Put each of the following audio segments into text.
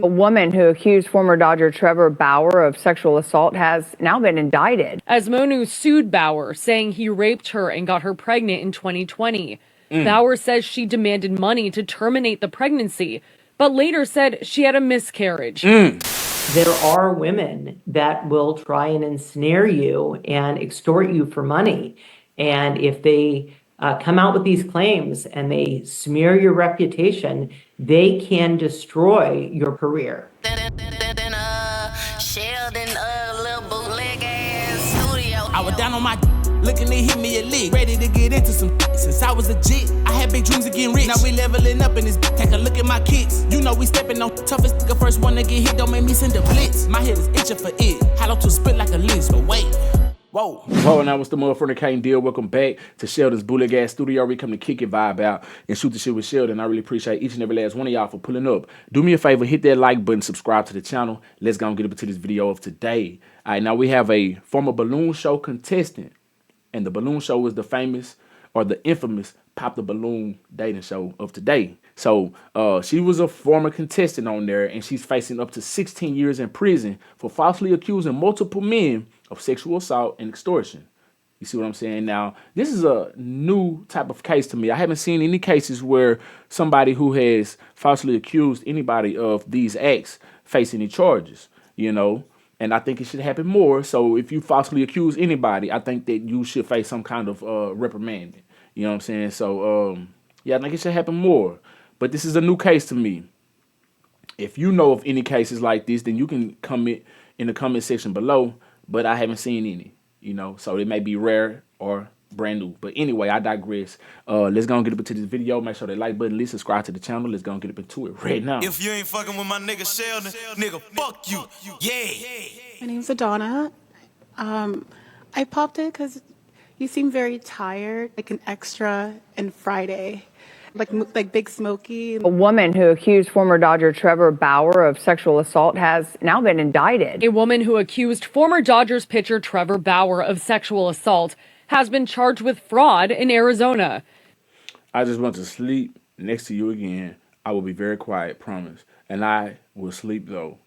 A woman who accused former Dodger Trevor Bauer of sexual assault has now been indicted. As Monu sued Bauer, saying he raped her and got her pregnant in 2020. Bauer says she demanded money to terminate the pregnancy, but later said she had a miscarriage. There are women that will try and ensnare you and extort you for money. And if they come out with these claims and they smear your reputation, they can destroy your career. I was down on my looking to hit me a lick, ready to get into some since I was legit. I had big dreams of getting rich. Now we leveling up in this. Take a look at my kicks. You know we stepping on toughest nigga. First one to get hit, don't make me send a blitz. My head is itching for it. Hollow to spit like a list, but wait. Whoa. Whoa, now what's the motherfucker can't deal? Welcome back to Sheldon's Bullet Gas Studio. We come to kick your vibe out and shoot the shit with Sheldon. I really appreciate each and every last one of y'all for pulling up. Do me a favor, hit that like button, subscribe to the channel. Let's go and get up into this video of today. All right, now we have a former balloon show contestant. And the balloon show is the famous or the infamous Pop the Balloon dating show of today. So she was a former contestant on there, and she's facing up to 16 years in prison for falsely accusing multiple men of sexual assault and extortion. You see what I'm saying? Now, this is a new type of case to me. I haven't seen any cases where somebody who has falsely accused anybody of these acts face any charges, you know. And I think it should happen more. So if you falsely accuse anybody, I think that you should face some kind of reprimand. You know what I'm saying? So, yeah, I think it should happen more. But this is a new case to me. If you know of any cases like this, then you can comment in the comment section below. But I haven't seen any, you know. So it may be rare or brand new. But anyway, I digress. Let's go and get up into this video. Make sure that like button, let's subscribe to the channel. Let's go and get up into it right now. If you ain't fucking with my nigga Sheldon, nigga, fuck you. Yeah. My name's Adana. I popped it because you seem very tired, like an extra in Friday, like Big Smokey. A woman who accused former Dodger Trevor Bauer of sexual assault has now been indicted. A woman who accused former Dodgers pitcher Trevor Bauer of sexual assault has been charged with fraud in Arizona. I just went to sleep next to you again. I will be very quiet, promise. And I will sleep, though.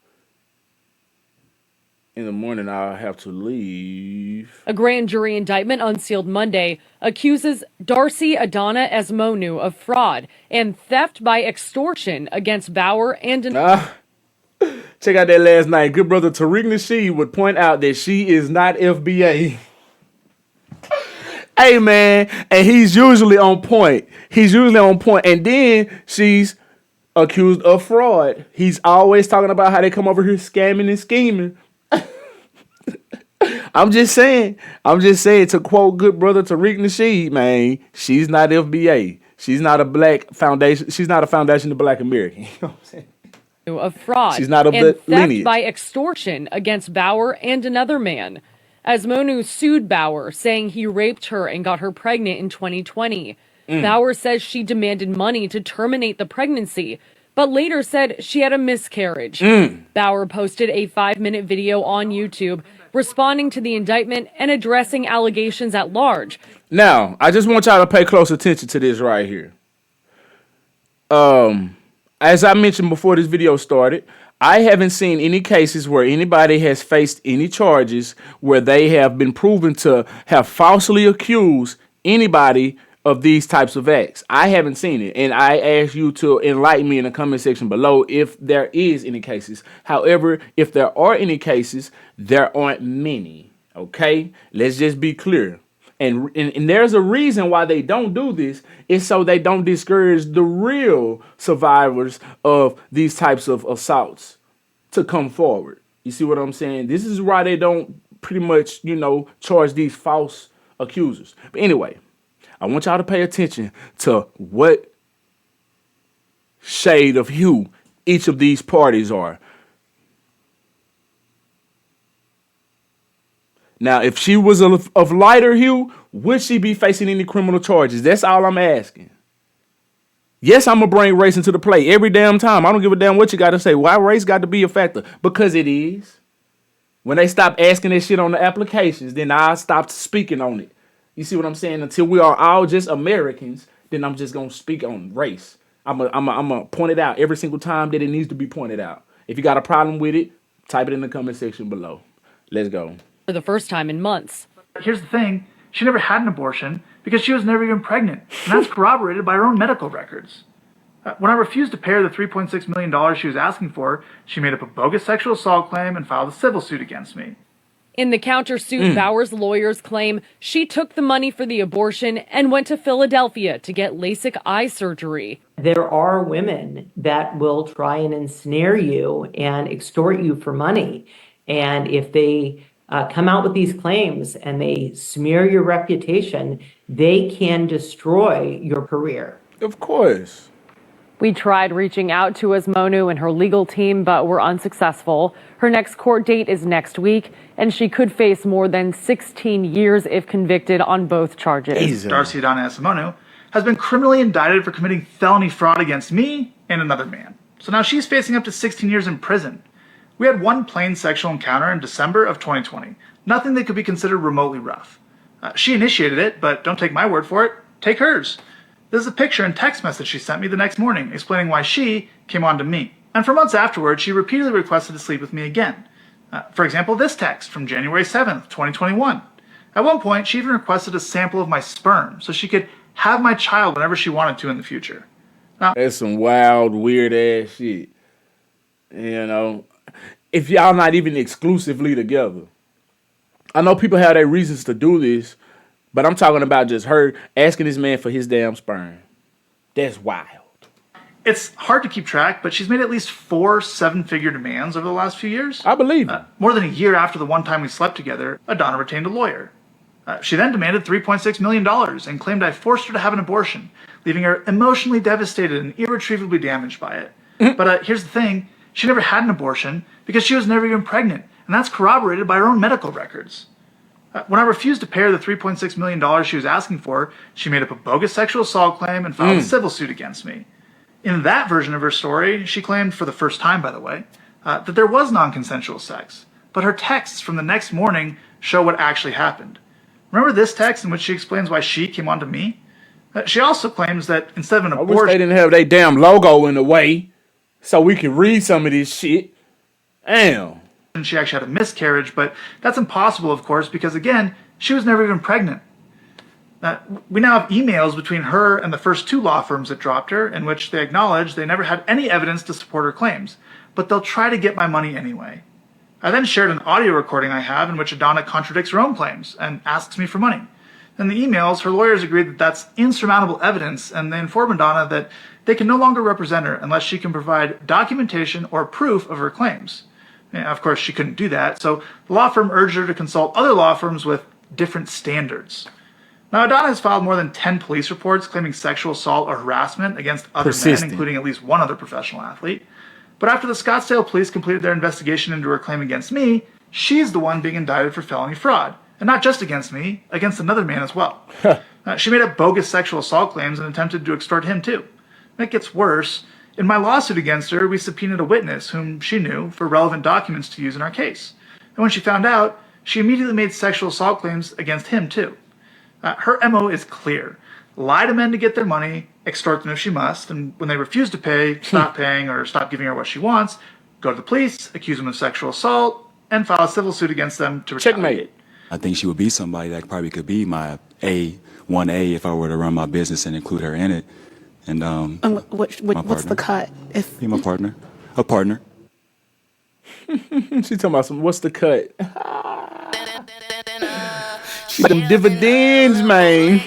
In the morning, I'll have to leave. A grand jury indictment unsealed Monday accuses Darcy Adana Esmonu of fraud and theft by extortion against Bauer and Check out that last night. Good brother Tariq Nasheed would point out that she is not FBA. Hey, man, and he's usually on point. And then she's accused of fraud. He's always talking about how they come over here scamming and scheming. I'm just saying, to quote good brother Tariq Nasheed, man, she's not FBA. She's not a black foundation. She's not a foundation of black American. You know what I'm saying? Of fraud. She's not of and the theft lineage. by extortion against Bauer and another man. Esmonu sued Bauer, saying he raped her and got her pregnant in 2020. Bauer says she demanded money to terminate the pregnancy, but later said she had a miscarriage. Bauer posted a 5-minute video on YouTube responding to the indictment and addressing allegations at large. Now, I just want y'all to pay close attention to this right here. As I mentioned before this video started, I haven't seen any cases where anybody has faced any charges where they have been proven to have falsely accused anybody of these types of acts. I haven't seen it, and I ask you to enlighten me in the comment section below if there is any cases. However, if there are any cases, there aren't many, okay? Let's just be clear. And there's a reason why they don't do this. It's so they don't discourage the real survivors of these types of assaults to come forward. You see what I'm saying? This is why they don't pretty much, you know, charge these false accusers. But anyway, I want y'all to pay attention to what shade of hue each of these parties are. Now, if she was of lighter hue, would she be facing any criminal charges? That's all I'm asking. Yes, I'm going to bring race into the play every damn time. I don't give a damn what you got to say. Why race got to be a factor? Because it is. When they stop asking that shit on the applications, then I stop speaking on it. You see what I'm saying? Until we are all just Americans, then I'm just going to speak on race. I'm going to point it out every single time that it needs to be pointed out. If you got a problem with it, type it in the comment section below. Let's go. For the first time in months. Here's the thing. She never had an abortion because she was never even pregnant. And that's corroborated by her own medical records. When I refused to pay her the $3.6 million she was asking for, she made up a bogus sexual assault claim and filed a civil suit against me. In the countersuit, Bauer's lawyers claim she took the money for the abortion and went to Philadelphia to get LASIK eye surgery. There are women that will try and ensnare you and extort you for money. And if they come out with these claims and they smear your reputation, they can destroy your career. Of course. We tried reaching out to Asmonu and her legal team, but were unsuccessful. Her next court date is next week, and she could face more than 16 years if convicted on both charges. Darcy Adana Asimonu has been criminally indicted for committing felony fraud against me and another man. So now she's facing up to 16 years in prison. We had one plain sexual encounter in December of 2020. Nothing that could be considered remotely rough. She initiated it, but don't take my word for it. Take hers. This is a picture and text message she sent me the next morning explaining why she came on to me. And for months afterwards, she repeatedly requested to sleep with me again. For example, this text from January 7th, 2021. At one point, she even requested a sample of my sperm so she could have my child whenever she wanted to in the future. Now, that's some wild, weird ass shit. You know, if y'all not even exclusively together. I know people have their reasons to do this, but I'm talking about just her asking this man for his damn sperm. That's wild. It's hard to keep track, but she's made at least 4 seven-figure demands over the last few years. I believe it. More than a year after the one time we slept together, Adana retained a lawyer. She then demanded $3.6 million and claimed I forced her to have an abortion, leaving her emotionally devastated and irretrievably damaged by it. But here's the thing. She never had an abortion because she was never even pregnant, and that's corroborated by her own medical records. When I refused to pay her the $3.6 million she was asking for, she made up a bogus sexual assault claim and filed a civil suit against me. In that version of her story, she claimed, for the first time by the way, that there was non-consensual sex. But her texts from the next morning show what actually happened. Remember this text in which she explains why she came on to me? She also claims that instead of an abortion... I wish they didn't have their damn logo in the way so we could read some of this shit. Damn. She actually had a miscarriage, but that's impossible, of course, because, again, she was never even pregnant. We now have emails between her and the first 2 law firms that dropped her, in which they acknowledge they never had any evidence to support her claims, but they'll try to get my money anyway. I then shared an audio recording I have in which Adana contradicts her own claims and asks me for money. In the emails, her lawyers agreed that that's insurmountable evidence, and they inform Adana that they can no longer represent her unless she can provide documentation or proof of her claims. Of course, she couldn't do that, so the law firm urged her to consult other law firms with different standards. Now, Adana has filed more than 10 police reports claiming sexual assault or harassment against other men, including at least one other professional athlete. But after the Scottsdale police completed their investigation into her claim against me, she's the one being indicted for felony fraud. And not just against me, against another man as well. She made up bogus sexual assault claims and attempted to extort him too. And it gets worse. In my lawsuit against her, we subpoenaed a witness whom she knew for relevant documents to use in our case. And when she found out, she immediately made sexual assault claims against him too. Her MO is clear. Lie to men to get their money, extort them if she must, and when they refuse to pay, stop paying or stop giving her what she wants, go to the police, accuse them of sexual assault, and file a civil suit against them to retaliate. Checkmate. I think she would be somebody that probably could be my A1A if I were to run my business and include her in it. And what's the cut? If be my partner, a partner. She talking about some. What's the cut? She them dividends, man.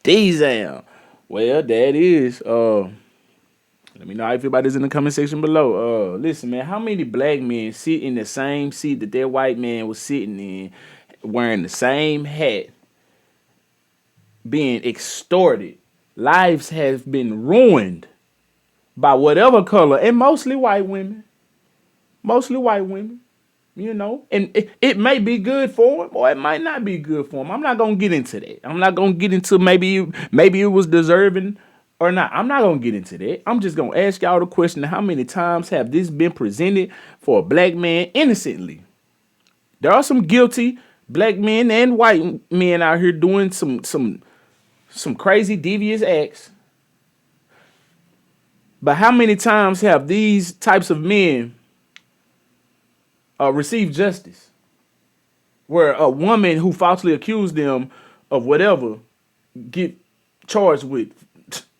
Damn. Well, that is. Let me know how you feel about this in the comment section below. Listen, man, how many black men sit in the same seat that white man was sitting in, wearing the same hat, being extorted? Lives have been ruined by whatever color, and mostly white women. Mostly white women, you know. And it may be good for them, or it might not be good for them. I'm not gonna get into that. I'm not gonna get into maybe it was deserving or not. I'm not gonna get into that. I'm just gonna ask y'all the question: how many times have this been presented for a black man innocently? There are some guilty black men and white men out here doing some crazy devious acts. But how many times have these types of men received justice? Where a woman who falsely accused them of whatever get charged with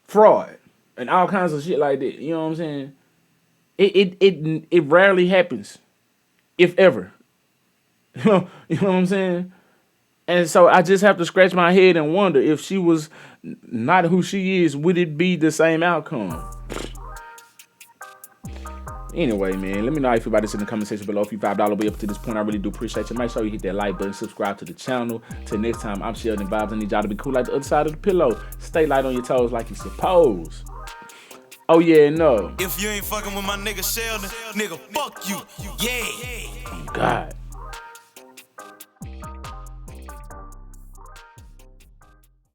fraud and all kinds of shit like that. You know what I'm saying? It rarely happens, if ever. You know what I'm saying? And so I just have to scratch my head and wonder, if she was not who she is, would it be the same outcome? Anyway, man, let me know how you feel about this in the comment section below. If you $5 way up to this point, I really do appreciate you. Make sure you hit that like button, subscribe to the channel. Till next time, I'm SheldonVybez. I need y'all to be cool like the other side of the pillow. Stay light on your toes like you supposed. Oh yeah, no. If you ain't fucking with my nigga Sheldon, nigga, fuck you. Yeah. Oh God.